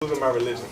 Losing my religion.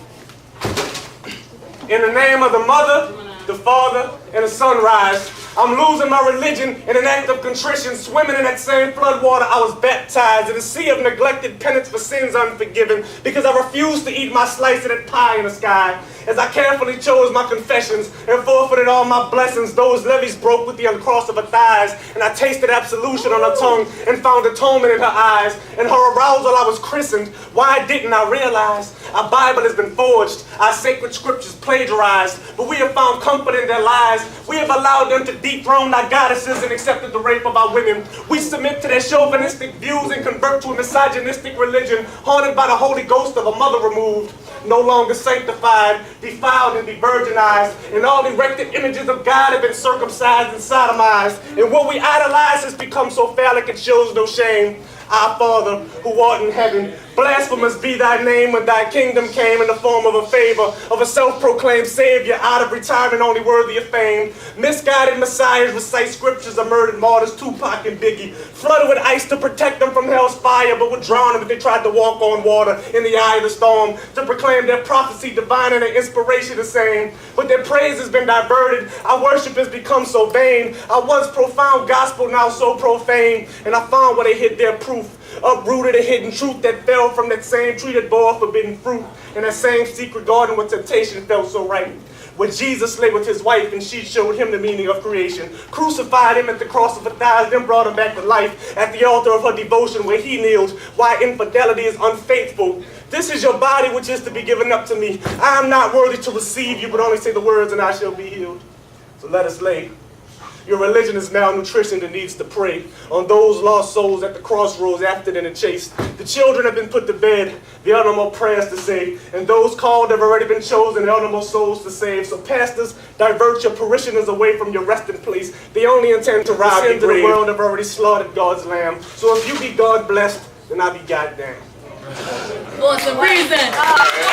In the name of the Mother, the Father, and the Sunrise, I'm losing my religion in an act of contrition, swimming in that same flood water I was baptized in a sea of neglected penance for sins unforgiven, because I refused to eat my slice of that pie in the sky. As I carefully chose my confessions and forfeited all my blessings, those levees broke with the uncross of her thighs, and I tasted absolution on her tongue and found atonement in her eyes. In her arousal I was christened. Why didn't I realize? Our Bible has been forged, our sacred scriptures plagiarized, but we have found comfort in their lies. We have allowed them to dethrone our goddesses and accepted the rape of our women. We submit to their chauvinistic views and convert to a misogynistic religion, haunted by the Holy Ghost of a mother removed, no longer sanctified, defiled and de-virginized, and all erected images of God have been circumcised and sodomized, and what we idolize has become so phallic it shows no shame. Our Father, who art in heaven, blasphemous be thy name. When thy kingdom came in the form of a favor, of a self-proclaimed Savior, out of retirement only worthy of fame. Misguided messiahs recite scriptures of murdered martyrs, Tupac and Biggie, flooded with ice to protect them from hell's fire, but would drown them if they tried to walk on water in the eye of the storm, to proclaim their prophecy divine and their inspiration the same. But their praise has been diverted, our worship has become so vain. Our once profound gospel now so profane, and I found where they hid their proof. Uprooted a hidden truth that fell from that same tree that bore forbidden fruit, in that same secret garden where temptation felt so right. Where Jesus lay with his wife and she showed him the meaning of creation, crucified him at the cross of her thighs, then brought him back to life at the altar of her devotion where he kneeled. Why infidelity is unfaithful. This is your body which is to be given up to me. I am not worthy to receive you, but only say the words and I shall be healed. So let us lay. Your religion is malnutrition that needs to prey on those lost souls at the crossroads after the chase. The children have been put to bed, there are no more prayers to say, and those called have already been chosen, there are no more souls to save. So pastors, divert your parishioners away from your resting place. They only intend to rob the sins of the world have already slaughtered God's lamb. So if you be God blessed, then I be goddamn. Awesome reason.